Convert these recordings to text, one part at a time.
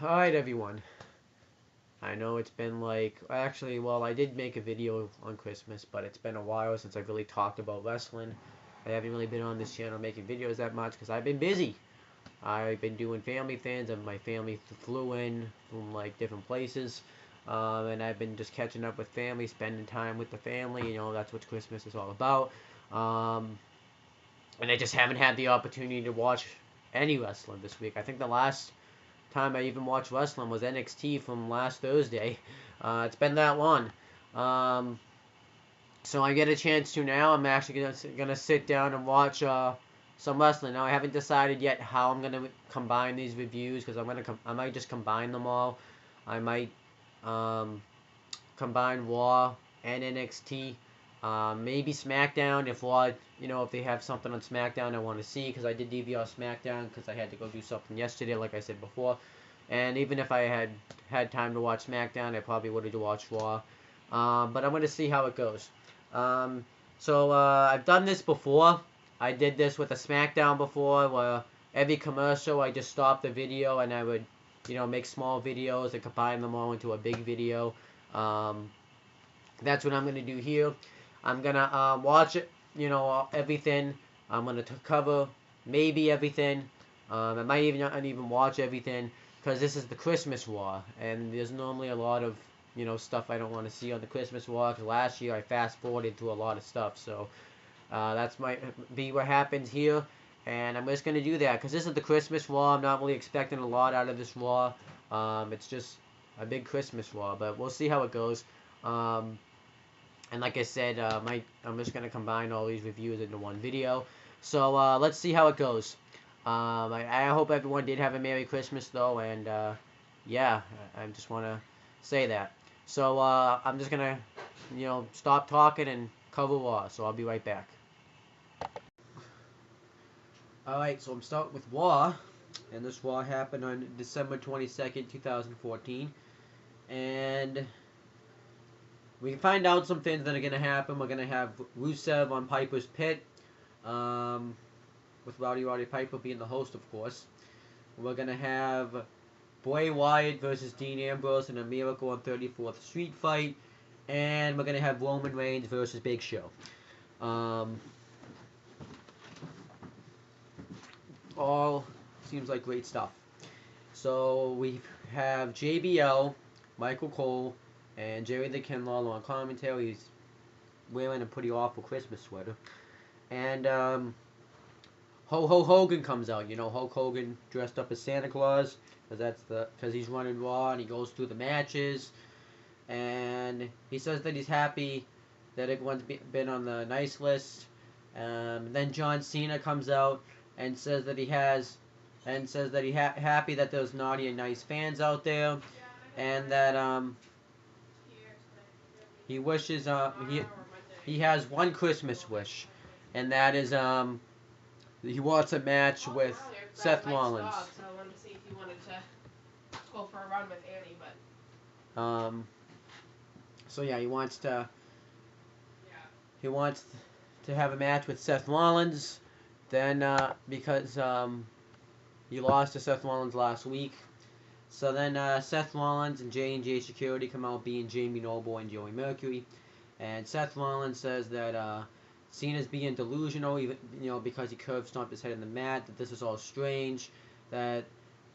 Alright everyone, I know it's been well, I did make a video on Christmas, but it's been a while since I've really talked about wrestling. I haven't really been on this channel making videos that much because I've been busy. I've been doing family things, and my family flew in from different places, and I've been just catching up with family, spending time with the family. That's what Christmas is all about. And I just haven't had the opportunity to watch any wrestling this week. I think the last time I even watched wrestling was NXT from last Thursday. It's been that long. So I get a chance to now. I'm actually gonna sit down and watch some wrestling. Now I haven't decided yet how I'm gonna combine these reviews because I might just combine them all. I might combine Raw and NXT. Maybe SmackDown if Raw, if they have something on SmackDown I want to see, because I did DVR SmackDown because I had to go do something yesterday, like I said before. And even if I had time to watch SmackDown, I probably would have watched Raw. But I'm going to see how it goes. I've done this before. I did this with a SmackDown before, where every commercial I just stopped the video and I would, make small videos and combine them all into a big video. That's what I'm going to do here. I'm going to watch it, everything. I'm going to cover maybe everything. I might even not watch everything, because this is the Christmas Raw, and there's normally a lot of, stuff I don't want to see on the Christmas Raw, because last year I fast-forwarded through a lot of stuff, so that's might be what happens here, and I'm just going to do that, because this is the Christmas Raw. I'm not really expecting a lot out of this Raw. It's just a big Christmas Raw, but we'll see how it goes. And like I said, I'm just going to combine all these reviews into one video. So let's see how it goes. I hope everyone did have a Merry Christmas, though, and yeah, I just want to say that. So I'm just going to, stop talking and cover Raw, so I'll be right back. Alright, so I'm starting with Raw, and this Raw happened on December 22nd, 2014, and we can find out some things that are going to happen. We're going to have Rusev on Piper's Pit, with Roddy Piper being the host, of course. We're going to have Bray Wyatt versus Dean Ambrose in a Miracle on 34th Street fight. And we're going to have Roman Reigns versus Big Show. All seems like great stuff. So we have JBL, Michael Cole, and Jerry the King Lawler on commentary. He's wearing a pretty awful Christmas sweater. And Hogan comes out. Hulk Hogan dressed up as Santa Claus, because he's running Raw, and he goes through the matches, and he says that he's happy that everyone's been on the nice list. Then John Cena comes out and says that happy that there's naughty and nice fans out there, and that he wishes he has one Christmas wish, and that is he wants a match with Seth Rollins. So I wanted to see if you wanted to go for a run with Annie, but so yeah, he wants to have a match with Seth Rollins. Then because he lost to Seth Rollins last week, so then Seth Rollins and J&J Security come out, being Jamie Noble and Joey Mercury, and Seth Rollins says that Cena's being delusional, even because he curb stomped his head in the mat. That this is all strange. That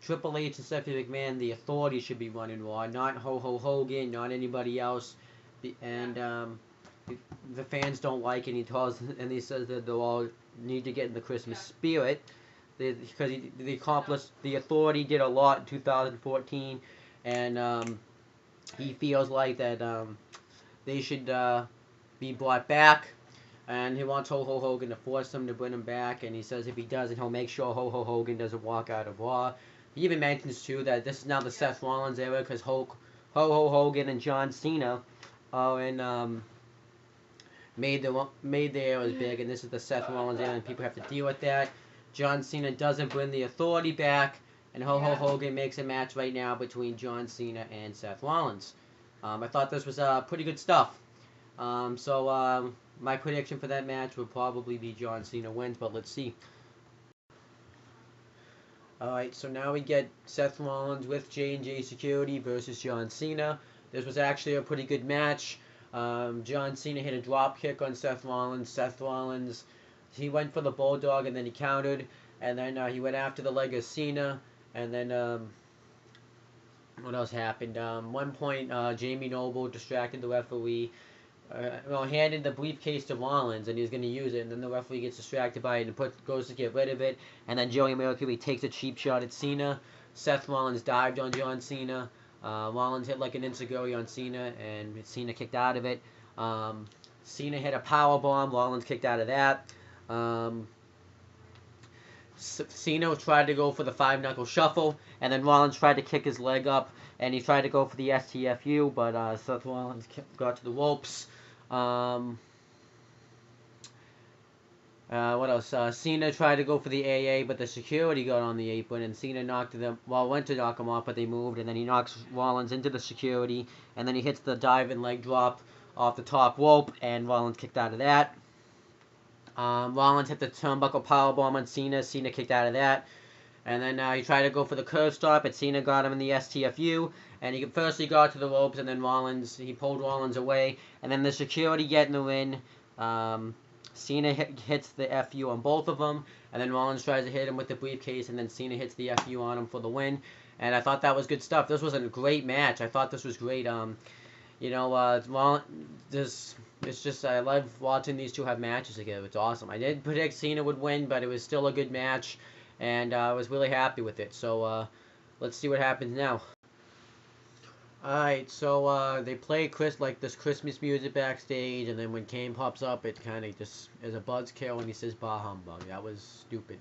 Triple H and Stephanie McMahon, the Authority, should be running Raw, not Hogan, not anybody else. And the fans don't like it. And he says that they'll all need to get in the Christmas spirit, because the Authority did a lot in 2014, and he feels like that they should be brought back. And he wants Hogan to force him to bring him back, and he says if he doesn't, he'll make sure Hogan doesn't walk out of Raw. He even mentions, too, that this is now the Seth Rollins era, because Hogan and John Cena are in, made the eras big, and this is the Seth Rollins era, and people have to deal with that. John Cena doesn't bring the Authority back, and Hogan makes a match right now between John Cena and Seth Rollins. I thought this was pretty good stuff. My prediction for that match would probably be John Cena wins, but let's see. Alright, so now we get Seth Rollins with J&J Security versus John Cena. This was actually a pretty good match. John Cena hit a drop kick on Seth Rollins. Seth Rollins, he went for the Bulldog and then he countered. And then he went after the leg of Cena. And then, what else happened? One point, Jamie Noble distracted the referee. Handed the briefcase to Rollins, and he's going to use it, and then the referee gets distracted by it and goes to get rid of it, and then Joey Mercury takes a cheap shot at Cena. Seth Rollins dived on John Cena. Rollins hit like an enziguri on Cena, and Cena kicked out of it. Cena hit a power bomb. Rollins kicked out of that. Cena tried to go for the 5-knuckle shuffle, and then Rollins tried to kick his leg up, and he tried to go for the STFU, but Seth Rollins got to the ropes. What else? Cena tried to go for the AA, but the security got on the apron, and Cena went to knock him off, but they moved, and then he knocks Rollins into the security, and then he hits the diving leg drop off the top rope, and Rollins kicked out of that. Rollins hit the turnbuckle powerbomb on Cena. Cena kicked out of that. And then he tried to go for the curve stop, but Cena got him in the STFU. And he got to the ropes, and then he pulled Rollins away. And then the security get in the ring. Cena hits the FU on both of them. And then Rollins tries to hit him with the briefcase, and then Cena hits the FU on him for the win. And I thought that was good stuff. This was a great match. I thought this was great. It's just, I love watching these two have matches together. It's awesome. I did predict Cena would win, but it was still a good match, and I was really happy with it. So, let's see what happens now. Alright, so, they play this Christmas music backstage, and then when Kane pops up, it kind of just is a buzzkill, and he says, "Bah humbug." That was stupid.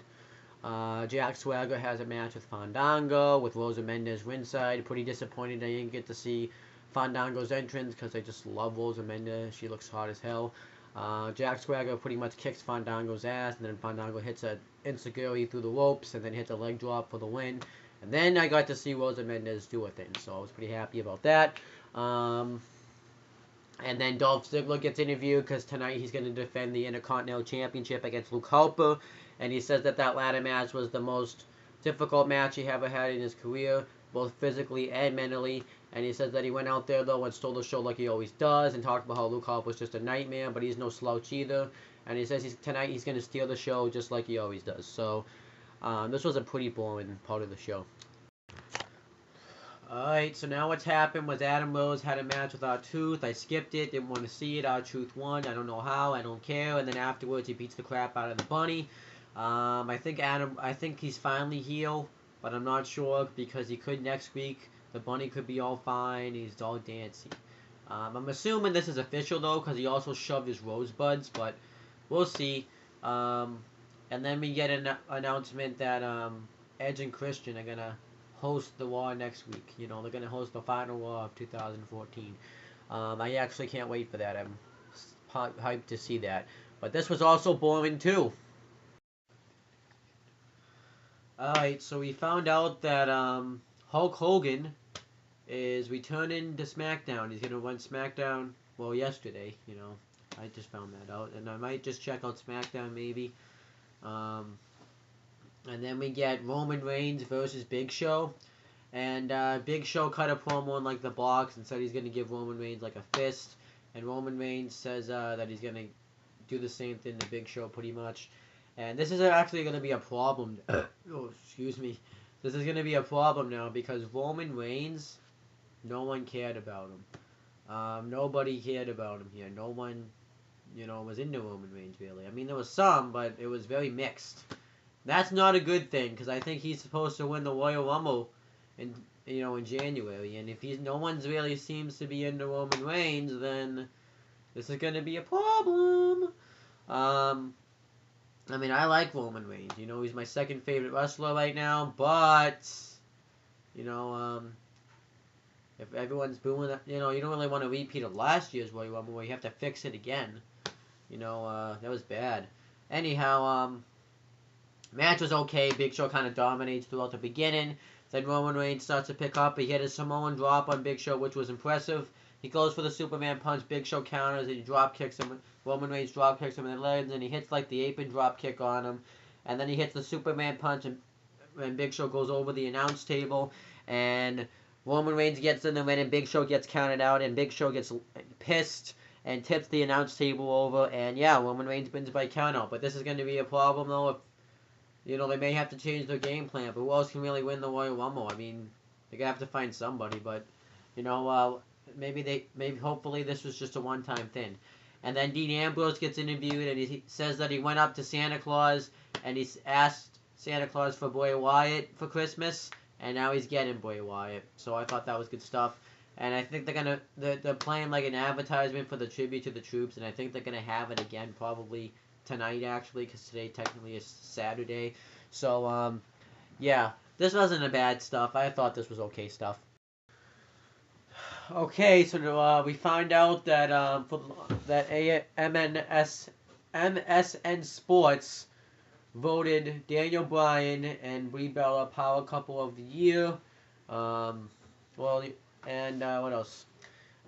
Jack Swagger has a match with Fandango, with Rosa Mendez ringside. Pretty disappointed I didn't get to see Fandango's entrance, because I just love Rosa Mendez. She looks hot as hell. Jack Swagger pretty much kicks Fandango's ass, and then Fandango hits an enziguri through the ropes, and then hits a leg drop for the win. And then I got to see Rosa Mendez do a thing, so I was pretty happy about that. And then Dolph Ziggler gets interviewed, because tonight he's going to defend the Intercontinental Championship against Luke Harper, and he says that ladder match was the most difficult match he ever had in his career, both physically and mentally. And he says that he went out there, though, and stole the show like he always does, and talked about how Luke Harper was just a nightmare, but he's no slouch either. And he says tonight he's going to steal the show just like he always does. So, this was a pretty boring part of the show. Alright, so now what's happened was Adam Rose had a match with R-Truth. I skipped it, didn't want to see it. R-Truth won. I don't know how, I don't care. And then afterwards he beats the crap out of the bunny. I think he's finally heel, but I'm not sure, because he could next week. The bunny could be all fine. He's all dancing. I'm assuming this is official, though, because he also shoved his rosebuds, but we'll see. And then we get an announcement that Edge and Christian are going to host the Raw next week. You know, they're going to host the final Raw of 2014. I actually can't wait for that. I'm hyped to see that. But this was also boring, too. Alright, so we found out that Hulk Hogan is returning to SmackDown. He's going to run SmackDown, well, yesterday, you know. I just found that out. And I might just check out SmackDown, maybe. And then we get Roman Reigns versus Big Show. And Big Show cut a promo on, the box and said he's going to give Roman Reigns, a fist. And Roman Reigns says that he's going to do the same thing to Big Show, pretty much. And this is actually going to be a problem. Oh, excuse me. This is going to be a problem now, because Roman Reigns, no one cared about him. Nobody cared about him here. No one, was into Roman Reigns, really. I mean, there was some, but it was very mixed. That's not a good thing, because I think he's supposed to win the Royal Rumble in January. And if no one's really seems to be into Roman Reigns, then this is going to be a problem. I mean, I like Roman Reigns. He's my second favorite wrestler right now. But, if everyone's booing that, you don't really want to repeat of last year's Royal Rumble where you have to fix it again. That was bad. Anyhow, match was okay. Big Show kind of dominates throughout the beginning. Then Roman Reigns starts to pick up. He hit a Samoan drop on Big Show, which was impressive. He goes for the Superman punch. Big Show counters, and he drop kicks him. Roman Reigns drop kicks him in the legs, and he hits the apron drop kick on him. And then he hits the Superman punch, and Big Show goes over the announce table, and Roman Reigns gets in the ring, and Big Show gets counted out, and Big Show gets pissed and tips the announce table over, and yeah, Roman Reigns wins by countout. But this is going to be a problem though. If they may have to change their game plan. But who else can really win the Royal Rumble? I mean, they're gonna have to find somebody. But maybe hopefully this was just a one-time thing. And then Dean Ambrose gets interviewed, and he says that he went up to Santa Claus and he asked Santa Claus for Bray Wyatt for Christmas, and now he's getting Bray Wyatt. So I thought that was good stuff. And I think they're playing like an advertisement for the tribute to the troops, and I think they're gonna have it again probably tonight actually, because today technically is Saturday. So yeah, this wasn't a bad stuff. I thought this was okay stuff. Okay, so we find out that MSN Sports voted Daniel Bryan and Brie Bella Power Couple of the Year. What else?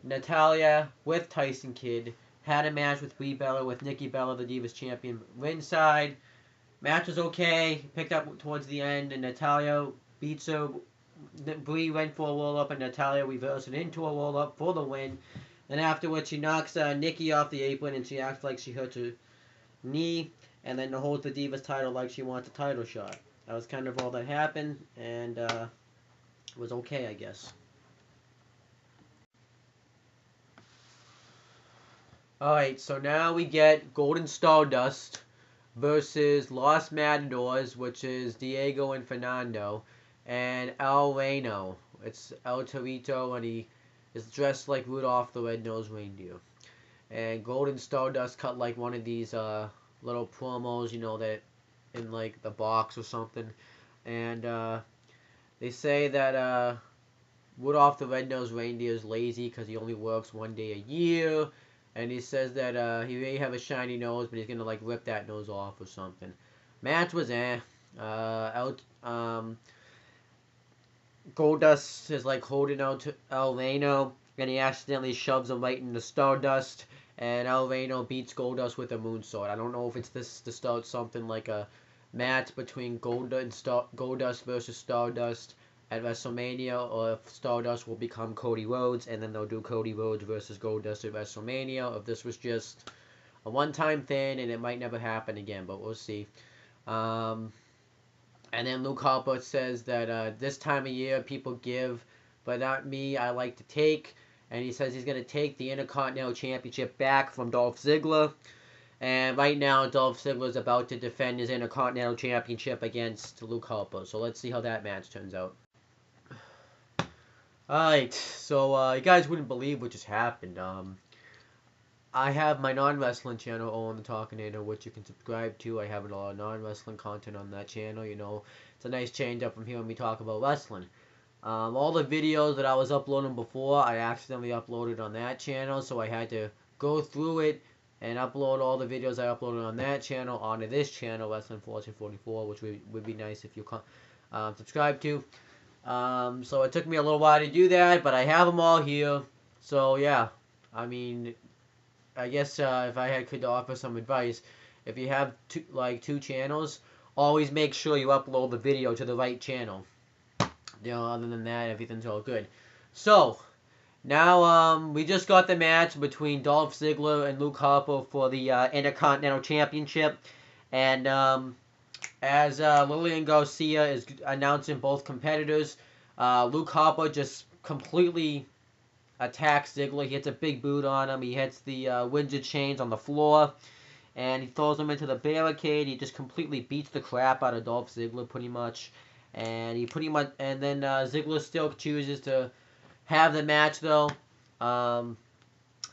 Natalia with Tyson Kidd had a match with Brie Bella with Nikki Bella, the Divas Champion, ringside. Match was okay. Picked up towards the end, and Natalia beats her. Brie went for a roll-up, and Natalia reversed it into a roll-up for the win. Then afterwards, she knocks Nikki off the apron, and she acts like she hurt her knee, and then holds the Divas title like she wants a title shot. That was kind of all that happened, and it was okay, I guess. Alright, so now we get Golden Stardust versus Los Matadors, which is Diego and Fernando, and El Reno. It's El Torito, and he is dressed like Rudolph the Red-Nosed Reindeer. And Golden Stardust cut like one of these little promos, that in like the box or something. And they say that Rudolph the Red-Nosed Reindeer is lazy because he only works one day a year. And he says that he may have a shiny nose, but he's going to like rip that nose off or something. Match was Goldust is like holding out to El Reno, and he accidentally shoves him right into Stardust, and El Reno beats Goldust with a moonsault. I don't know if it's this to start something like a match between Goldust versus Stardust at WrestleMania, or if Stardust will become Cody Rhodes, and then they'll do Cody Rhodes versus Goldust at WrestleMania, or if this was just a one-time thing and it might never happen again, but we'll see. And then Luke Harper says that this time of year people give, but not me, I like to take. And he says he's going to take the Intercontinental Championship back from Dolph Ziggler. And right now, Dolph Ziggler is about to defend his Intercontinental Championship against Luke Harper. So let's see how that match turns out. Alright, so you guys wouldn't believe what just happened. I have my non-wrestling channel on the Talkinator, which you can subscribe to. I have a lot of non-wrestling content on that channel. It's a nice change up from hearing me talk about wrestling. All the videos that I was uploading before, I accidentally uploaded on that channel, so I had to go through it and upload all the videos I uploaded on that channel onto this channel, Wrestling 1444, which would be nice if you subscribe to. So it took me a little while to do that, but I have them all here. So yeah, I mean, I guess if I could offer some advice, if you have two channels, always make sure you upload the video to the right channel. Other than that, everything's all good. So now we just got the match between Dolph Ziggler and Luke Harper for the Intercontinental Championship, and as Lillian Garcia is announcing both competitors, Luke Harper just completely attacks Ziggler. He hits a big boot on him. He hits the Windsor chains on the floor, and he throws him into the barricade. He just completely beats the crap out of Dolph Ziggler, pretty much. And then Ziggler still chooses to have the match though,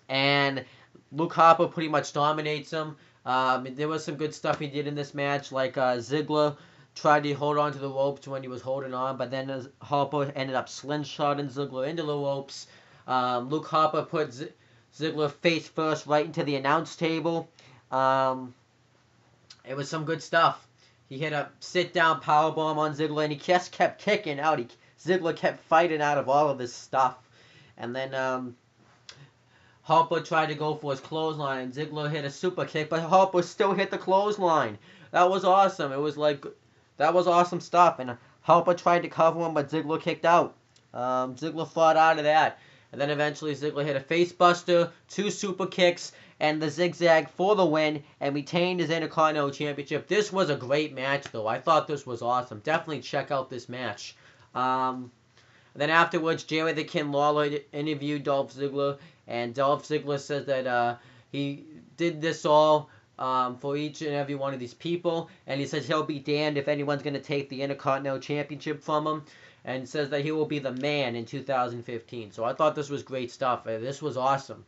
and Luke Harper pretty much dominates him. There was some good stuff he did in this match, like Ziggler tried to hold on to the ropes when he was holding on, but then Harper ended up slingshotting Ziggler into the ropes. Luke Harper put Ziggler face first right into the announce table. It was some good stuff. He hit a sit-down powerbomb on Ziggler, and he just kept kicking out. Ziggler kept fighting out of all of this stuff. And then Harper tried to go for his clothesline, and Ziggler hit a super kick, but Harper still hit the clothesline. That was awesome. It was like that was awesome stuff. And Harper tried to cover him, but Ziggler kicked out. Ziggler fought out of that. And then eventually Ziggler hit a facebuster, 2 super kicks, and the zigzag for the win, and retained his Intercontinental Championship. This was a great match, though. I thought this was awesome. Definitely check out this match. Then afterwards, Jerry the King Lawler interviewed Dolph Ziggler, and Dolph Ziggler says that he did this all for each and every one of these people, and he says he'll be damned if anyone's going to take the Intercontinental Championship from him, and says that he will be the man in 2015. So I thought this was great stuff. This was awesome.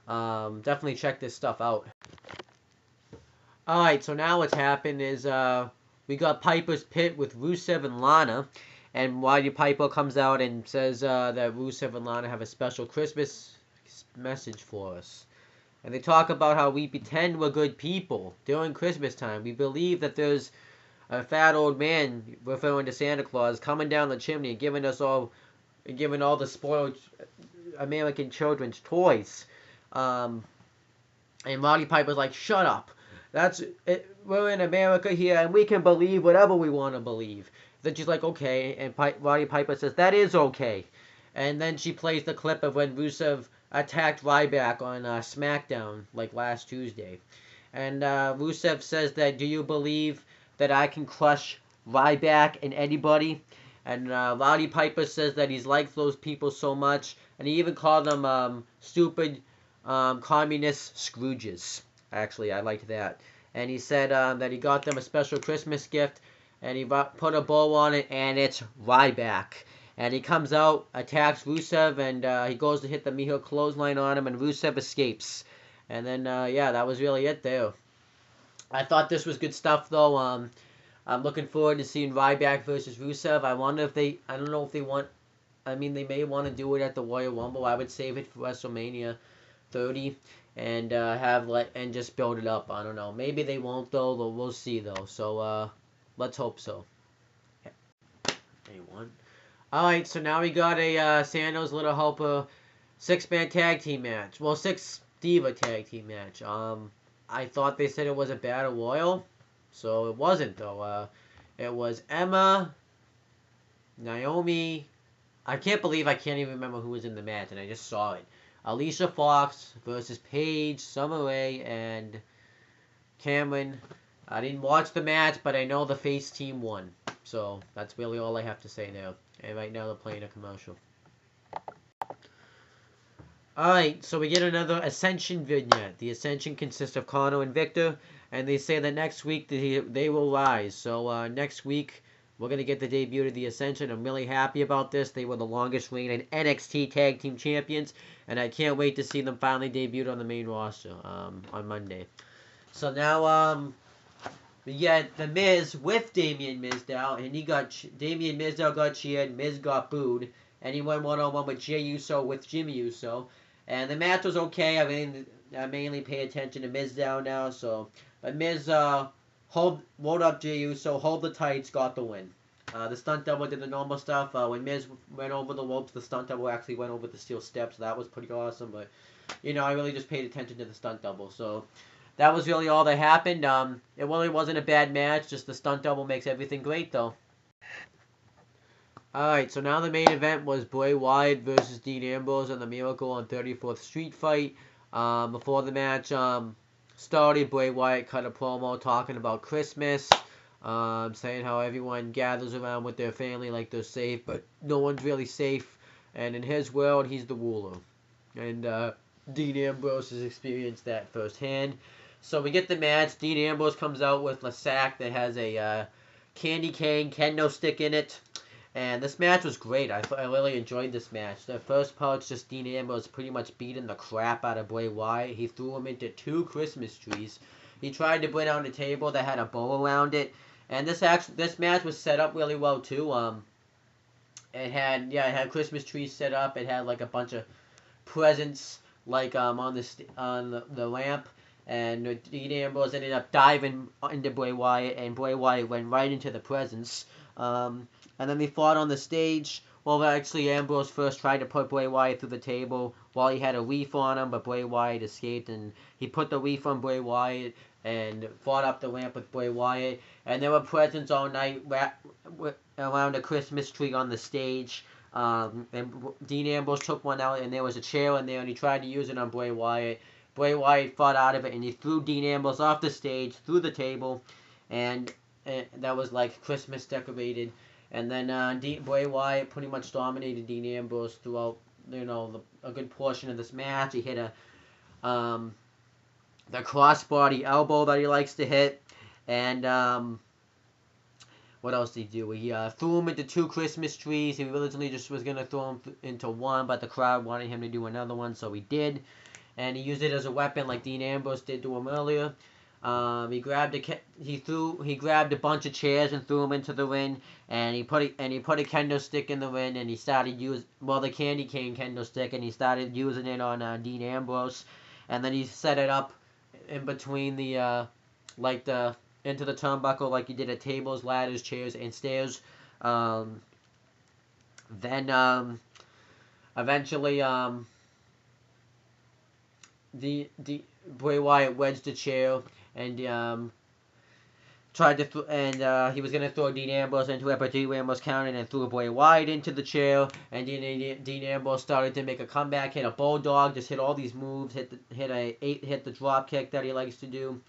Definitely check this stuff out. Alright, so now what's happened is we got Piper's Pit with Rusev and Lana. And Roddy Piper comes out and says that Rusev and Lana have a special Christmas message for us. And they talk about how we pretend we're good people during Christmas time. We believe that there's a fat old man, referring to Santa Claus, coming down the chimney and giving all the spoiled American children's toys. And Roddy Piper's like, shut up. That's it. We're in America here, and we can believe whatever we want to believe. Then she's like, okay, and Roddy Piper says, that is okay. And then she plays the clip of when Rusev attacked Ryback on SmackDown, like last Tuesday. And Rusev says that, do you believe that I can crush Ryback and anybody? And Roddy Piper says that he's liked those people so much, and he even called them stupid communist Scrooges. Actually, I liked that. And he said that he got them a special Christmas gift, and he put a bow on it, and it's Ryback. And he comes out, attacks Rusev, and he goes to hit the Mihawk clothesline on him, and Rusev escapes. And then, yeah, that was really it there. I thought this was good stuff, though. I'm looking forward to seeing Ryback versus Rusev. I wonder if they, I don't know if they want, I mean, they may want to do it at the Royal Rumble. I would save it for WrestleMania 30 and and just build it up. I don't know. Maybe they won't, though. We'll see, though. So, let's hope so. Anyone? Alright, so now we got a Sandoz Little Helper 6-man tag team match. Well, 6 Diva tag team match. I thought they said it was a battle royal, so it wasn't, though. It was Emma, Naomi. I can't believe I can't even remember who was in the match, and I just saw it. Alicia Fox versus Paige, Summer Rae, and Cameron. I didn't watch the match, but I know the face team won. So that's really all I have to say now. And right now they're playing a commercial. Alright, so we get another Ascension vignette. The Ascension consists of Connor and Victor, and they say that next week they will rise. So next week we're going to get the debut of the Ascension. I'm really happy about this. They were the longest reigning NXT Tag Team Champions, and I can't wait to see them finally debut on the main roster on Monday. So now we get The Miz with Damien Mizdow, and Damien Mizdow got cheered, Miz got booed, and he went one-on-one with Jey Uso with Jimmy Uso. And the match was okay. I mainly pay attention to Mizdow now, so. But Miz rolled up Jey Uso, hold the tights, got the win. The stunt double did the normal stuff. When Miz went over the ropes, the stunt double actually went over the steel steps. So that was pretty awesome. But, I really just paid attention to the stunt double. So that was really all that happened. It really wasn't a bad match. Just the stunt double makes everything great, though. Alright, so now the main event was Bray Wyatt versus Dean Ambrose in the Miracle on 34th Street fight. Before the match started, Bray Wyatt cut a promo talking about Christmas, saying how everyone gathers around with their family like they're safe, but no one's really safe, and in his world, he's the ruler. And Dean Ambrose has experienced that firsthand. So we get the match. Dean Ambrose comes out with a sack that has a candy cane kendo stick in it. And this match was great. I really enjoyed this match. The first part's just Dean Ambrose pretty much beating the crap out of Bray Wyatt. He threw him into 2 Christmas trees. He tried to bring out a table that had a bow around it. And this match was set up really well too. It had Christmas trees set up. It had like a bunch of presents like on the lamp. And Dean Ambrose ended up diving into Bray Wyatt, and Bray Wyatt went right into the presents. And then they fought on the stage. Well, actually, Ambrose first tried to put Bray Wyatt through the table while he had a reef on him, but Bray Wyatt escaped, and he put the reef on Bray Wyatt. and fought up the ramp with Bray Wyatt. And there were presents all night around a Christmas tree on the stage. And Dean Ambrose took one out, and there was a chair in there, and he tried to use it on Bray Wyatt. Bray Wyatt fought out of it, and he threw Dean Ambrose off the stage, through the table, and that was like Christmas decorated. And then Bray Wyatt pretty much dominated Dean Ambrose throughout, a good portion of this match. He hit the crossbody elbow that he likes to hit, and what else did he do? He threw him into 2 Christmas trees. He originally just was going to throw him into one, but the crowd wanted him to do another one, so he did. And he used it as a weapon like Dean Ambrose did to him earlier. He grabbed a bunch of chairs and threw them into the ring, and he put a kendo stick in the ring, and he started the candy cane kendo stick, and he started using it on Dean Ambrose, and then he set it up in between the into the turnbuckle like he did at tables, ladders, chairs, and stairs. Then eventually the Bray Wyatt wedged the chair and tried to he was gonna throw Dean Ambrose into it, but Dean Ambrose counted and threw Bray Wyatt into the chair, and Dean Ambrose started to make a comeback, hit a bulldog, just hit all these moves, hit the drop kick that he likes to do,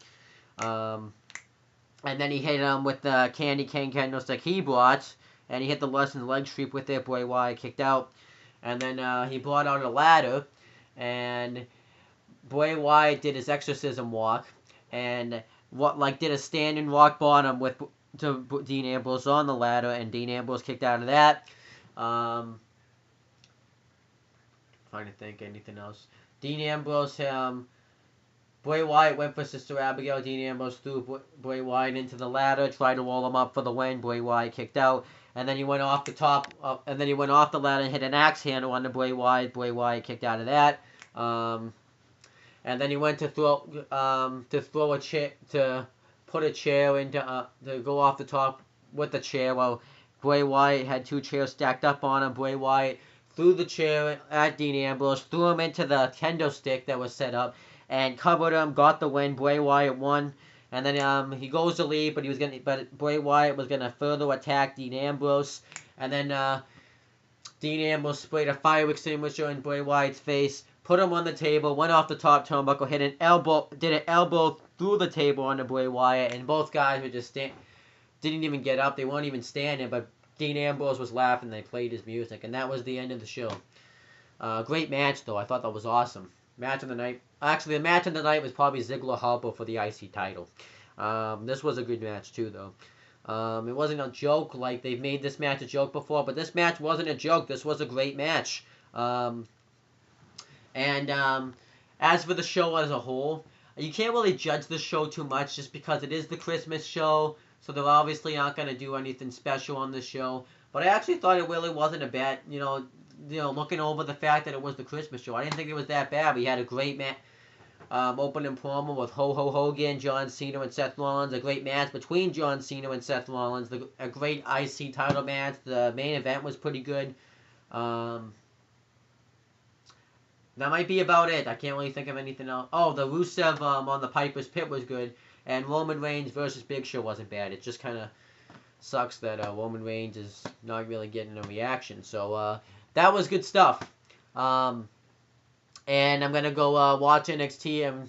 and then he hit him with the candy cane kendo stick he brought, and he hit the lessened leg sweep with it. Bray Wyatt kicked out, and then he brought out a ladder, and Bray Wyatt did his exorcism walk, and did a standing rock bottom to Dean Ambrose on the ladder, and Dean Ambrose kicked out of that. Trying to think anything else. Dean Ambrose, Bray Wyatt went for Sister Abigail. Dean Ambrose threw Bray Wyatt into the ladder, tried to wall him up for the win. Bray Wyatt kicked out, and then he went off the top, and then he went off the ladder and hit an axe handle on the Bray Wyatt. Bray Wyatt kicked out of that. And then he went to throw a chair, to put a chair into to go off the top with the chair. Well, Bray Wyatt had 2 chairs stacked up on him. Bray Wyatt threw the chair at Dean Ambrose, threw him into the kendo stick that was set up, and covered him. Got the win. Bray Wyatt won. And then he goes to leave, but Bray Wyatt was gonna further attack Dean Ambrose. And then Dean Ambrose sprayed a fire extinguisher in Bray Wyatt's face, put him on the table, went off the top turnbuckle, did an elbow through the table onto Bray Wyatt, and both guys were just didn't even get up. They weren't even standing, but Dean Ambrose was laughing. They played his music, and that was the end of the show. Great match, though. I thought that was awesome. Match of the night. Actually, the match of the night was probably Ziggler Harper for the IC title. This was a good match, too, though. It wasn't a joke like they've made this match a joke before, but this match wasn't a joke. This was a great match. And as for the show as a whole, you can't really judge the show too much just because it is the Christmas show, so they're obviously not going to do anything special on the show. But I actually thought it really wasn't a bad, looking over the fact that it was the Christmas show. I didn't think it was that bad. We had a great opening promo with Hogan, John Cena, and Seth Rollins. A great match between John Cena and Seth Rollins. A great IC title match. The main event was pretty good. That might be about it. I can't really think of anything else. Oh, the Rusev on the Piper's Pit was good. And Roman Reigns versus Big Show wasn't bad. It just kind of sucks that Roman Reigns is not really getting a reaction. So that was good stuff. And I'm going to go watch NXT. And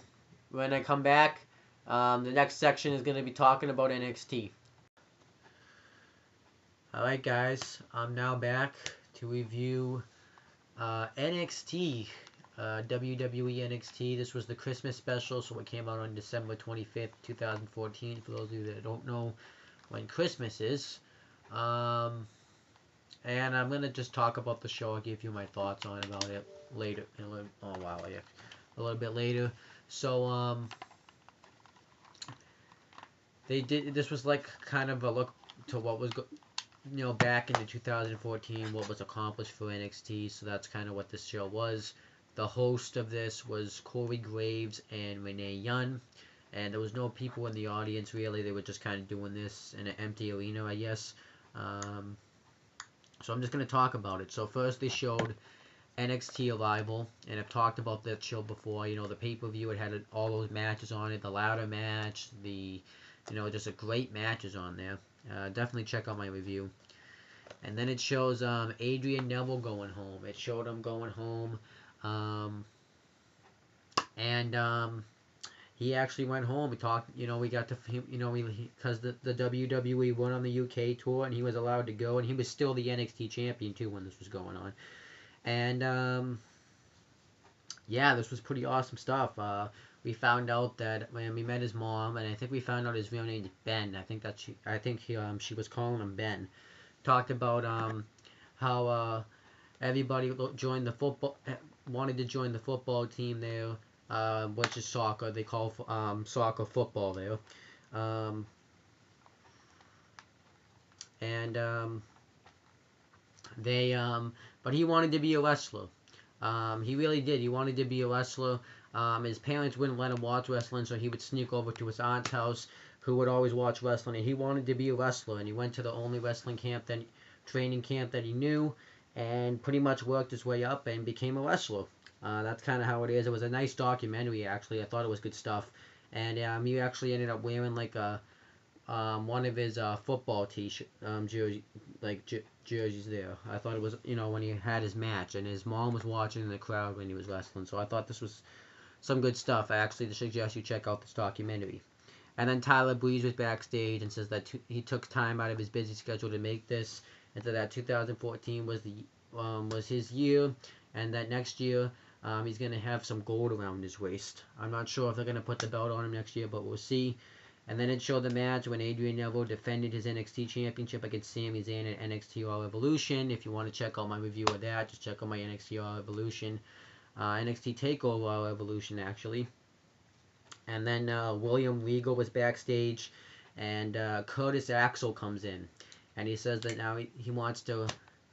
when I come back, the next section is going to be talking about NXT. Alright guys, I'm now back to review NXT. WWE NXT. This was the Christmas special, so it came out on December 25th, 2014, for those of you that don't know when Christmas is. And I'm going to just talk about the show. I'll give you my thoughts on about it later. A little bit later. So, this was like kind of a look to what was back into 2014, what was accomplished for NXT, so that's kind of what this show was. The host of this was Corey Graves and Renee Young, and there was no people in the audience really. They were just kind of doing this in an empty arena, I guess. So I'm just going to talk about it. So first they showed NXT Arrival, and I've talked about that show before. You know, the pay-per-view, it had all those matches on it, the ladder match, just a great matches on there. Definitely check out my review. And then it shows Adrian Neville going home. It showed him going home, and he actually went home. We talked, we got to, because the WWE went on the UK tour, and he was allowed to go, and he was still the NXT champion too when this was going on. And yeah, this was pretty awesome stuff. We found out that when we met his mom, and I think we found out his real name is Ben. I think she was calling him Ben. Talked about how everybody joined the football, wanted to join the football team there, which is soccer. They call soccer football there, and but he wanted to be a wrestler. He really did. He wanted to be a wrestler. His parents wouldn't let him watch wrestling, so he would sneak over to his aunt's house, who would always watch wrestling, and he wanted to be a wrestler, and he went to the only wrestling training camp that he knew, and pretty much worked his way up and became a wrestler. That's kind of how it is. It was a nice documentary, actually. I thought it was good stuff, and he actually ended up wearing like one of his football jerseys there. I thought it was, when he had his match, and his mom was watching in the crowd when he was wrestling, so I thought this was some good stuff. I actually suggest you check out this documentary. And then Tyler Breeze was backstage and says that he took time out of his busy schedule to make this, and so that 2014 was his year, and that next year he's going to have some gold around his waist. I'm not sure if they're going to put the belt on him next year, but we'll see. And then it showed the match when Adrian Neville defended his NXT championship against Sami Zayn at NXT All Evolution. If you want to check out my review of that, just check out my NXT All Evolution. NXT TakeOver All Evolution, actually. And then William Regal was backstage, and Curtis Axel comes in. And he says that now he wants to...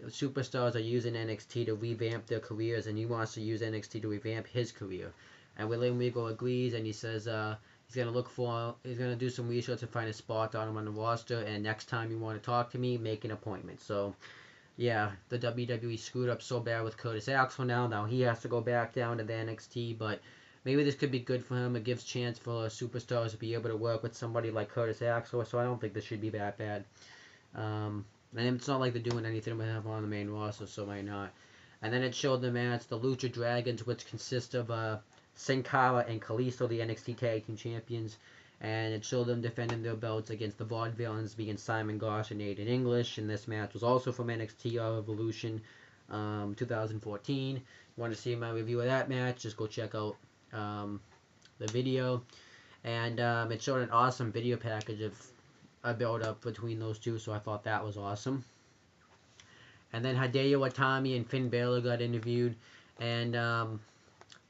Superstars are using NXT to revamp their careers, and he wants to use NXT to revamp his career. And William Regal agrees, and he says... he's gonna do some research to find a spot on him on the roster, and next time you want to talk to me, make an appointment. So, yeah, the WWE screwed up so bad with Curtis Axel now. Now he has to go back down to the NXT, but maybe this could be good for him. It gives chance for superstars to be able to work with somebody like Curtis Axel, so I don't think this should be that bad. And it's not like they're doing anything with him on the main roster, so why not? And then it showed the match, the Lucha Dragons, which consist of Sin Cara and Kalisto, the NXT Tag Team Champions, and it showed them defending their belts against the Vaudevillains, being Simon Gosh and Aiden English, and this match was also from NXT Evolution 2014. If you want to see my review of that match, just go check out the video, and it showed an awesome video package of a build-up between those two, so I thought that was awesome. And then Hideo Itami and Finn Balor got interviewed, and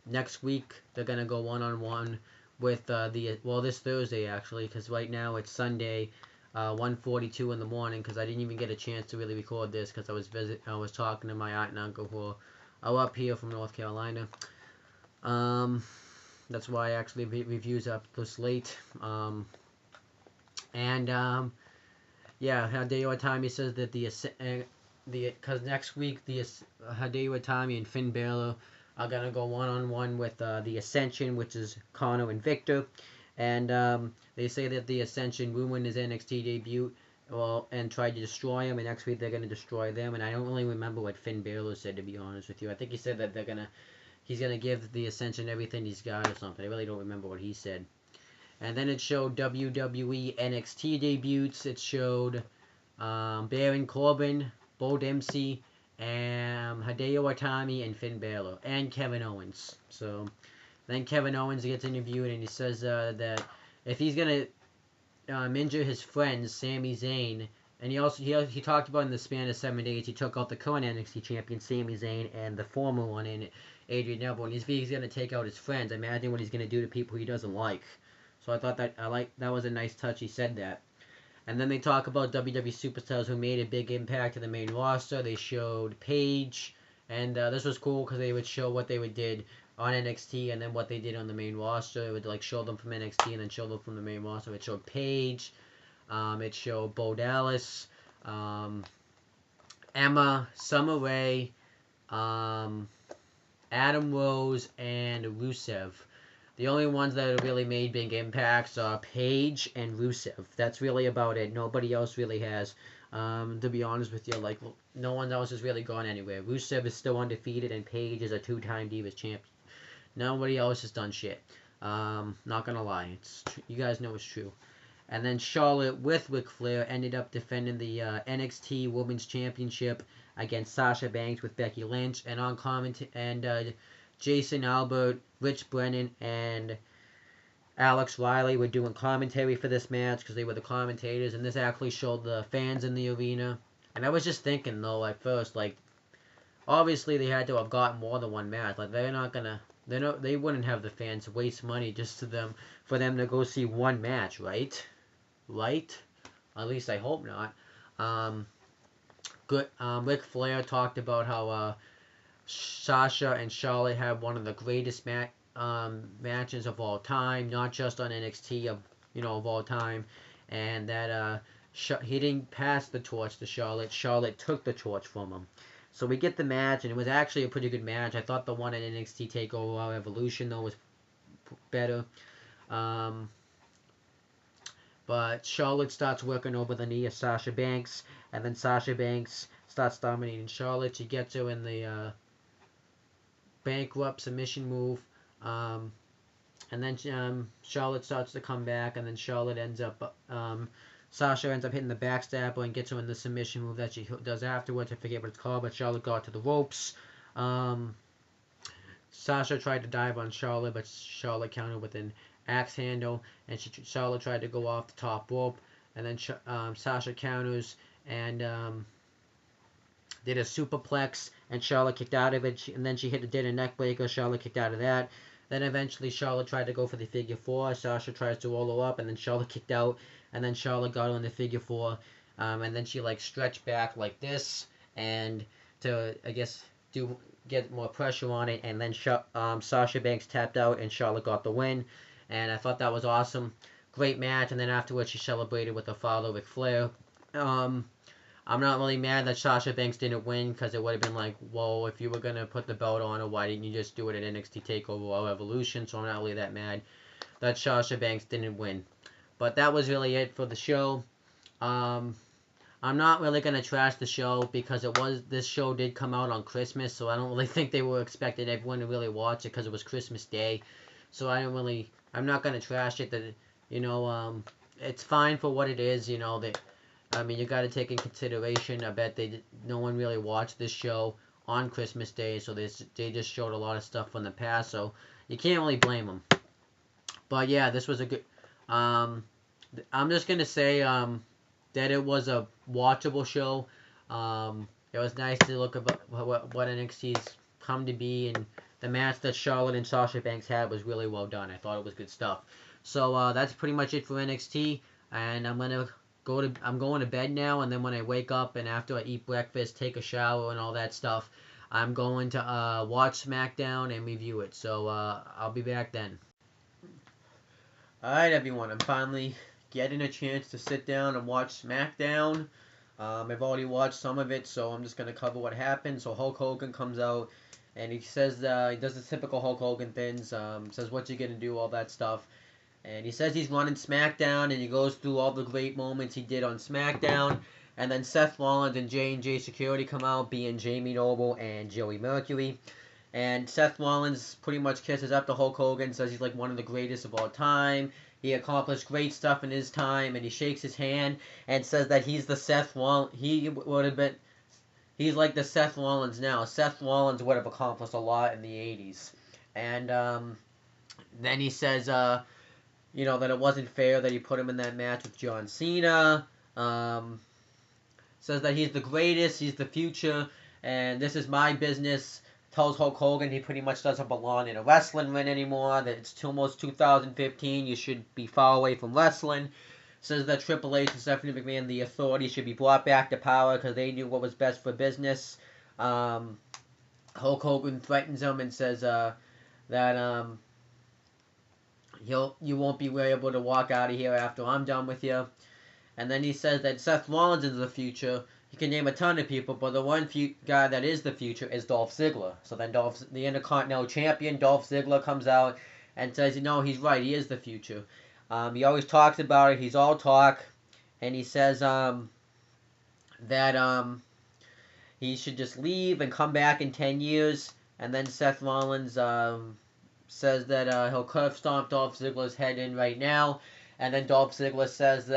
next week they're gonna go one-on-one with this Thursday, actually, because right now it's Sunday, 1:42 in the morning, because I didn't even get a chance to really record this because I was talking to my aunt and uncle who are up here from North Carolina. That's why I actually reviews up this late. Yeah, Hideo Itami says that because next week the Hideo Itami and Finn Balor are gonna go one-on-one with the Ascension, which is Connor and Victor, and they say that the Ascension ruined his NXT debut, and tried to destroy him, and next week they're gonna destroy them. And I don't really remember what Finn Balor said, to be honest with you. I think he said that he's gonna give the Ascension everything he's got or something. I really don't remember what he said. And then it showed WWE NXT debuts. It showed Baron Corbin, Bo Dempsey, and Hideo Itami, and Finn Balor, and Kevin Owens. So then Kevin Owens gets interviewed, and he says that if he's gonna injure his friend Sami Zayn, and he talked about in the span of 7 days he took out the current NXT champion Sami Zayn and the former one in Adrian Neville, and he's gonna take out his friends. Imagine what he's gonna do to people he doesn't like. So I thought that was a nice touch. He said that. And then they talk about WWE superstars who made a big impact to the main roster. They showed Paige, and this was cool because they would show what they did on NXT and then what they did on the main roster. It would show them from NXT and then show them from the main roster. It showed Paige, it showed Bo Dallas, Emma, Summer Rae, Adam Rose, and Rusev. The only ones that have really made big impacts are Paige and Rusev. That's really about it. Nobody else really has. To be honest with you, like, no one else has really gone anywhere. Rusev is still undefeated, and Paige is a two-time Divas champion. Nobody else has done shit. Not gonna lie, you guys know it's true. And then Charlotte with Ric Flair ended up defending the NXT Women's Championship against Sasha Banks with Becky Lynch, and on Jason Albert, Rich Brennan, and Alex Riley were doing commentary for this match because they were the commentators, and this actually showed the fans in the arena. And I was just thinking though at first, like, obviously they had to have got more than one match. Like, they wouldn't have the fans waste money just for them to go see one match, right? Right? At least I hope not. Ric Flair talked about how Sasha and Charlotte have one of the greatest matches of all time, not just on NXT of all time, and that he didn't pass the torch to Charlotte. Charlotte took the torch from him. So we get the match, and it was actually a pretty good match. I thought the one at NXT TakeOver Evolution though was better. But Charlotte starts working over the knee of Sasha Banks, and then Sasha Banks starts dominating Charlotte. She gets her in the bankrupt submission move, and then Charlotte starts to come back, and then Sasha ends up hitting the backstabber and gets her in the submission move that she does afterwards. I forget what it's called, but Charlotte got to the ropes. Sasha tried to dive on Charlotte, but Charlotte countered with an axe handle, and Charlotte tried to go off the top rope, and then Sasha counters and did a superplex, and Charlotte kicked out of it, and then she did a neck breaker. Charlotte kicked out of that. Then eventually Charlotte tried to go for the figure four. Sasha tries to roll her up, and then Charlotte kicked out, and then Charlotte got on the figure four, and then she like stretched back like this, and to I guess get more pressure on it, and then Sasha Banks tapped out, and Charlotte got the win, and I thought that was awesome. Great match, and then afterwards she celebrated with her father, Ric Flair. I'm not really mad that Sasha Banks didn't win, because it would have been like, whoa, if you were going to put the belt on her, why didn't you just do it at NXT TakeOver or Evolution? So I'm not really that mad that Sasha Banks didn't win. But that was really it for the show. I'm not really going to trash the show, because this show did come out on Christmas, so I don't really think they were expecting everyone to really watch it, because it was Christmas Day. So I'm not going to trash it. It's fine for what it is, you got to take in consideration. I bet no one really watched this show on Christmas Day, so they just showed a lot of stuff from the past, so you can't really blame them. But yeah, this was a good. I'm just gonna say that it was a watchable show. It was nice to look at what NXT's come to be, and the match that Charlotte and Sasha Banks had was really well done. I thought it was good stuff. So that's pretty much it for NXT, and I'm going to bed now, and then when I wake up and after I eat breakfast, take a shower and all that stuff, I'm going to watch SmackDown and review it. So I'll be back then. Alright everyone, I'm finally getting a chance to sit down and watch SmackDown. I've already watched some of it, so I'm just going to cover what happened. So Hulk Hogan comes out, and he says, he does the typical Hulk Hogan things, says what you're going to do, all that stuff. And he says he's running SmackDown, and he goes through all the great moments he did on SmackDown. And then Seth Rollins and J&J Security come out, being Jamie Noble and Joey Mercury. And Seth Rollins pretty much kisses up to Hulk Hogan, says he's like one of the greatest of all time. He accomplished great stuff in his time, and he shakes his hand and says that he's the Seth Rollins. He's like the Seth Rollins now. Seth Rollins would have accomplished a lot in the 80s. And then he says, that it wasn't fair that he put him in that match with John Cena. Says that he's the greatest, he's the future, and this is my business. Tells Hulk Hogan he pretty much doesn't belong in a wrestling ring anymore, that it's almost 2015, you should be far away from wrestling. Says that Triple H and Stephanie McMahon, the Authority, should be brought back to power because they knew what was best for business. Hulk Hogan threatens him and says that you won't be able to walk out of here after I'm done with you. And then he says that Seth Rollins is the future, he can name a ton of people, but the one guy that is the future is Dolph Ziggler. So then the Intercontinental Champion, Dolph Ziggler, comes out and says, he's right, he is the future. He always talks about it. He's all talk, and he says that he should just leave and come back in 10 years. And then Seth Rollins says that he'll curve stomp Dolph Ziggler's head in right now. And then Dolph Ziggler says,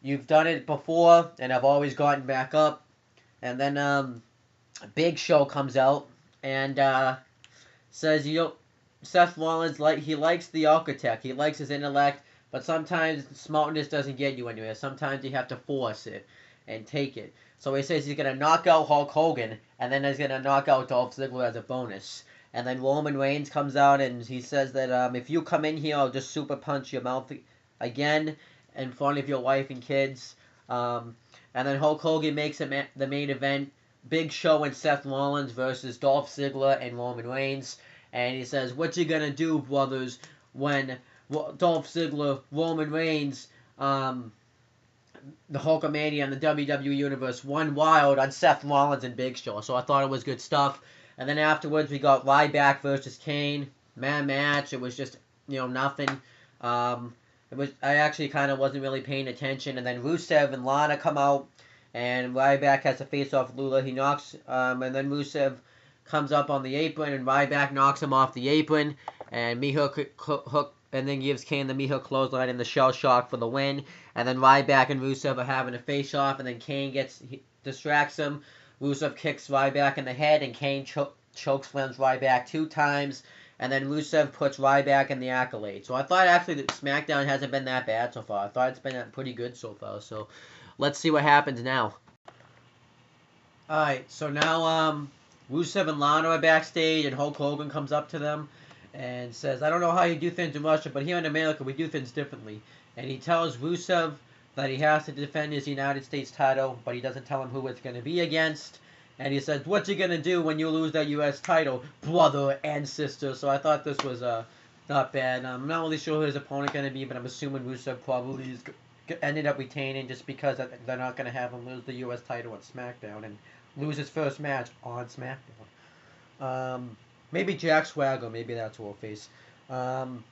you've done it before, and I've always gotten back up. And then Big Show comes out and says, Seth Rollins, he likes the architect. He likes his intellect, but sometimes smartness doesn't get you anywhere. Sometimes you have to force it and take it. So he says he's going to knock out Hulk Hogan, and then he's going to knock out Dolph Ziggler as a bonus. And then Roman Reigns comes out, and he says that if you come in here, I'll just super punch your mouth again in front of your wife and kids. And then Hulk Hogan makes the main event, Big Show and Seth Rollins versus Dolph Ziggler and Roman Reigns. And he says, what you gonna do, brothers, when Dolph Ziggler, Roman Reigns, the Hulkamania and the WWE Universe won wild on Seth Rollins and Big Show. So I thought it was good stuff. And then afterwards we got Ryback versus Kane. Match. It was just, nothing. I actually kind of wasn't really paying attention. And then Rusev and Lana come out. And Ryback has to face off Lula. He knocks, and then Rusev comes up on the apron, and Ryback knocks him off the apron. And Hook, and then gives Kane the Mihawk clothesline and the shell shock for the win. And then Ryback and Rusev are having a face off, and then Kane distracts him. Rusev kicks Ryback in the head, and Kane chokeslams Ryback 2 times. And then Rusev puts Ryback in the accolade. So I thought actually that SmackDown hasn't been that bad so far. I thought it's been pretty good so far. So let's see what happens now. Alright, so now Rusev and Lana are backstage, and Hulk Hogan comes up to them and says, I don't know how you do things in Russia, but here in America we do things differently. And he tells Rusev that he has to defend his United States title, but he doesn't tell him who it's going to be against. And he says, what you going to do when you lose that U.S. title, brother and sister? So I thought this was not bad. I'm not really sure who his opponent going to be, but I'm assuming Rusev probably ended up retaining just because they're not going to have him lose the U.S. title on SmackDown and lose his first match on SmackDown. Maybe Jack Swagger, maybe that's who we'll face. And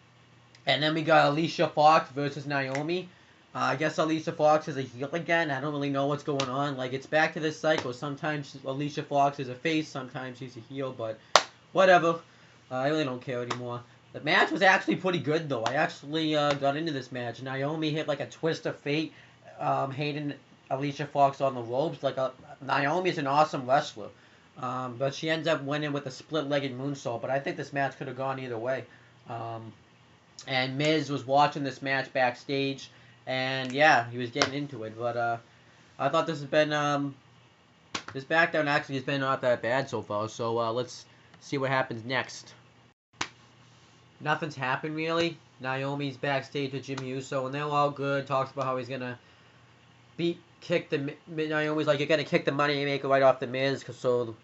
then we got Alicia Fox versus Naomi. I guess Alicia Fox is a heel again. I don't really know what's going on. Like, it's back to this cycle. Sometimes Alicia Fox is a face, sometimes she's a heel, but whatever. I really don't care anymore. The match was actually pretty good, though. I actually got into this match. Naomi hit like a twist of fate, hating Alicia Fox on the ropes. Naomi's an awesome wrestler. But she ends up winning with a split-legged moonsault. But I think this match could have gone either way. And Miz was watching this match backstage. And yeah, he was getting into it. But I thought this SmackDown actually has been not that bad so far. So let's see what happens next. Nothing's happened really. Naomi's backstage with Jimmy Uso, and they're all good. Talks about how he's gonna Naomi's like, you're gonna kick the Money Maker right off the Miz. So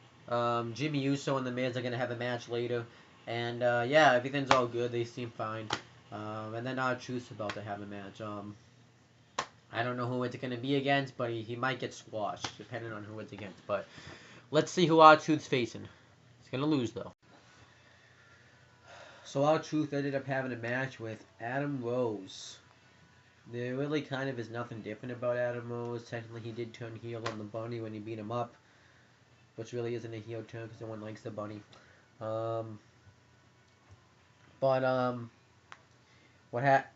Jimmy Uso and the Miz are gonna have a match later, and yeah, everything's all good. They seem fine, and then R-Truth's about to have a match. I don't know who it's gonna be against, but he might get squashed depending on who it's against. But let's see who R-Truth's facing. He's gonna lose though. So R-Truth ended up having a match with Adam Rose. There really kind of is nothing different about Adam Rose. Technically, he did turn heel on the Bunny when he beat him up, which really isn't a heel turn because no one likes the Bunny.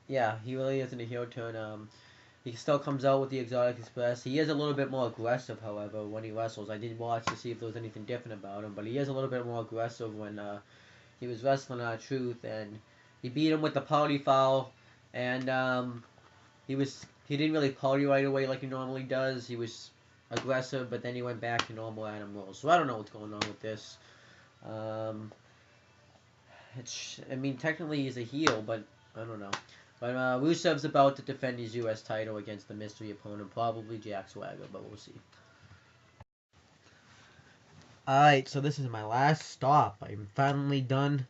Yeah, he really isn't a heel turn. He still comes out with the Exotic Express. He is a little bit more aggressive, however, when he wrestles. I did watch to see if there was anything different about him, but he is a little bit more aggressive when he was wrestling R-Truth, and he beat him with the party foul, and he didn't really party right away like he normally does. He was aggressive, but then he went back to normal Adam Rose. So I don't know what's going on with this. Technically he's a heel, but I don't know. But Rusev's about to defend his U.S. title against the mystery opponent, probably Jack Swagger, but we'll see. Alright, so this is my last stop. I'm finally done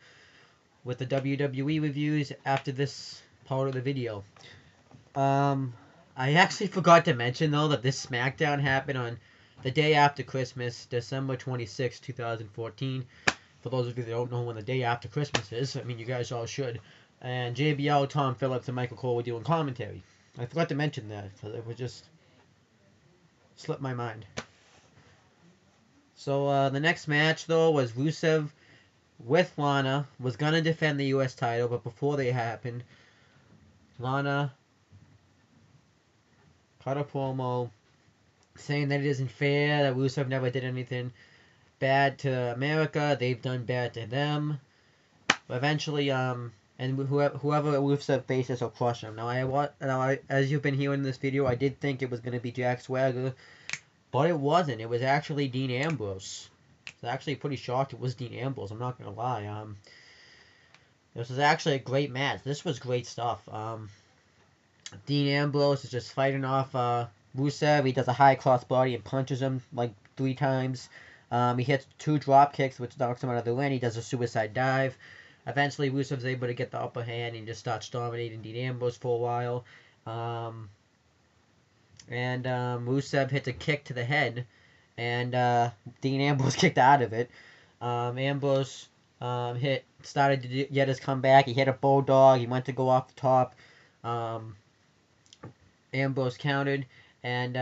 with the WWE reviews after this part of the video. I I actually forgot to mention, though, that this SmackDown happened on the day after Christmas, December 26, 2014. For those of you that don't know when the day after Christmas is, I mean, you guys all should. And JBL, Tom Phillips, and Michael Cole were doing commentary. I forgot to mention that, because it would just slip my mind. So, the next match, though, was Rusev with Lana. Was going to defend the U.S. title, but before they happened, Lana cut a promo saying that it isn't fair, that Rusev never did anything bad to America, they've done bad to them. But eventually, and whoever Rusev faces will crush him. Now, as you've been hearing in this video, I did think it was going to be Jack Swagger, but it wasn't. It was actually Dean Ambrose. I was actually pretty shocked it was Dean Ambrose, I'm not going to lie. This was actually a great match. This was great stuff. Dean Ambrose is just fighting off Rusev. He does a high crossbody and punches him like 3 times. He hits 2 drop kicks, which knocks him out of the ring. He does a suicide dive. Eventually, Rusev's able to get the upper hand and just starts dominating Dean Ambrose for a while. Rusev hits a kick to the head, and Dean Ambrose kicked out of it. Ambrose started to get his comeback. He hit a bulldog. He went to go off the top. Ambrose countered, and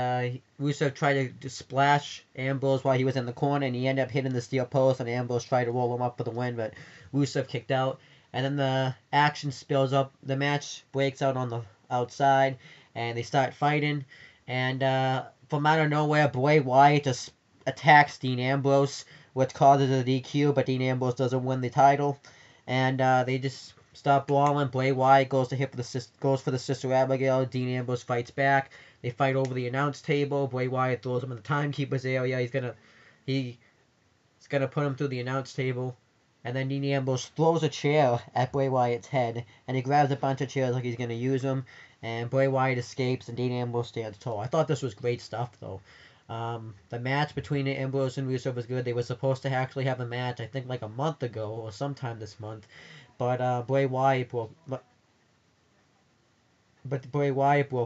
Rusev tried to splash Ambrose while he was in the corner, and he ended up hitting the steel post, and Ambrose tried to roll him up for the win, but Rusev kicked out. And then the action spills up. The match breaks out on the outside, and they start fighting. And from out of nowhere, Bray Wyatt just attacks Dean Ambrose, which causes a DQ, but Dean Ambrose doesn't win the title. And they just stop brawling. Bray Wyatt goes for the Sister Abigail. Dean Ambrose fights back. They fight over the announce table. Bray Wyatt throws him in the timekeeper's area. He's gonna put him through the announce table. And then Dean Ambrose throws a chair at Bray Wyatt's head, and he grabs a bunch of chairs like he's gonna use them. And Bray Wyatt escapes, and Dean Ambrose stands tall. I thought this was great stuff, though. The match between Ambrose and Rusev was good. They were supposed to actually have a match, I think, like a month ago or sometime this month. But Bray Wyatt broke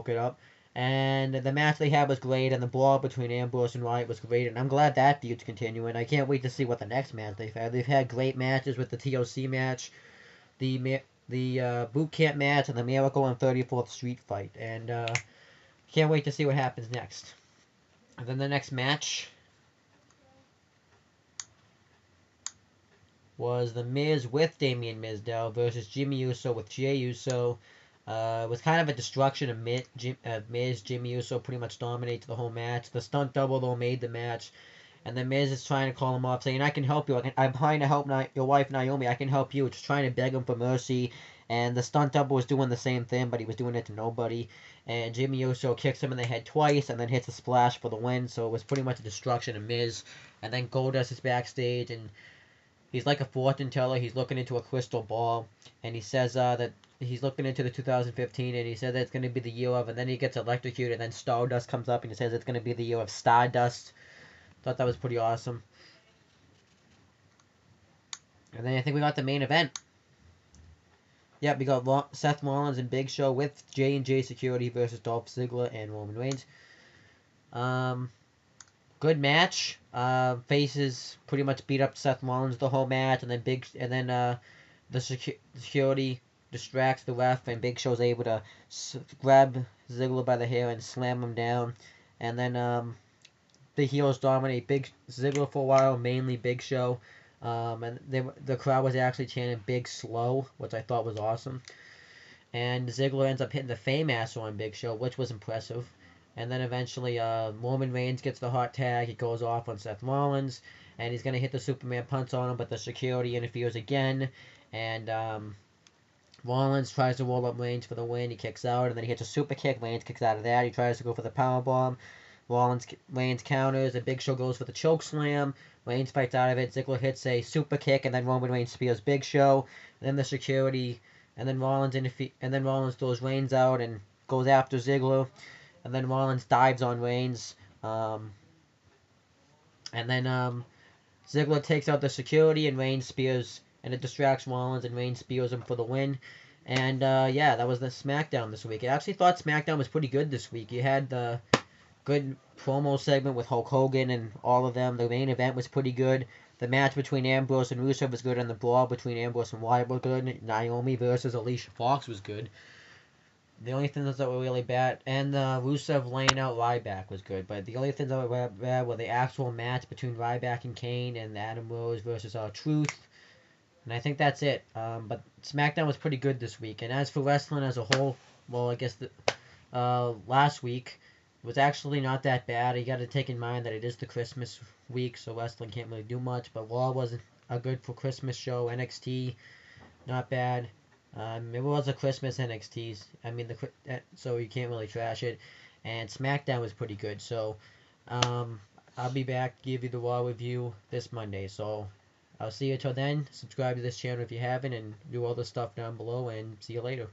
it up. And the match they had was great, and the brawl between Ambrose and Wyatt was great, and I'm glad that feud's continuing. I can't wait to see what the next match they've had. They've had great matches with the TLC match, the boot camp match, and the Miracle on 34th Street fight, and can't wait to see what happens next. And then the next match was The Miz with Damien Mizdow versus Jimmy Uso with Jey Uso. It was kind of a destruction of Miz. Jimmy Uso pretty much dominates the whole match. The stunt double, though, made the match. And then Miz is trying to call him off, saying, I can help you. I'm trying to help your wife, Naomi. I can help you. Just trying to beg him for mercy. And the stunt double was doing the same thing, but he was doing it to nobody. And Jimmy Uso kicks him in the head twice and then hits a splash for the win. So it was pretty much a destruction of Miz. And then Goldust is backstage, and he's like a fortune teller. He's looking into a crystal ball. And he says that he's looking into the 2015, and he said that it's going to be the year of, and then he gets electrocuted, and then Stardust comes up, and he says it's going to be the year of Stardust. Thought that was pretty awesome. And then I think we got the main event. Yep, we got Seth Rollins and Big Show with J&J Security versus Dolph Ziggler and Roman Reigns. Good match. Faces pretty much beat up Seth Rollins the whole match, and then the security distracts the ref, and Big Show's able to grab Ziggler by the hair and slam him down. And then the heels dominate Ziggler for a while, mainly Big Show. And the crowd was actually chanting Big Slow, which I thought was awesome. And Ziggler ends up hitting the Fameasser on Big Show, which was impressive. And then eventually Roman Reigns gets the hot tag. He goes off on Seth Rollins, and he's going to hit the Superman punch on him, but the security interferes again. And Rollins tries to roll up Reigns for the win. He kicks out, and then he hits a super kick. Reigns kicks out of that. He tries to go for the powerbomb. Reigns counters, and Big Show goes for the choke slam. Reigns fights out of it. Ziggler hits a super kick, and then Roman Reigns spears Big Show. And then the security, and then Rollins throws Reigns out and goes after Ziggler. And then Rollins dives on Reigns. And then Ziggler takes out the security, and Reigns spears, and it distracts Rollins, and Reigns spears him for the win. And yeah, that was the SmackDown this week. I actually thought SmackDown was pretty good this week. You had the good promo segment with Hulk Hogan and all of them. The main event was pretty good. The match between Ambrose and Rusev was good, and the brawl between Ambrose and Wyatt was good. Naomi versus Alicia Fox was good. The only things that were really bad, and Rusev laying out Ryback was good, but the only things that were bad were the actual match between Ryback and Kane and Adam Rose versus Truth. And I think that's it. But SmackDown was pretty good this week. And as for wrestling as a whole, well, I guess last week was actually not that bad. You got to take in mind that it is the Christmas week, so wrestling can't really do much. But Raw was a good for Christmas show. NXT, not bad. It was a Christmas NXT. I mean, so you can't really trash it. And SmackDown was pretty good. So I'll be back to give you the Raw review this Monday. So I'll see you till then. Subscribe to this channel if you haven't, and do all the stuff down below, and see you later.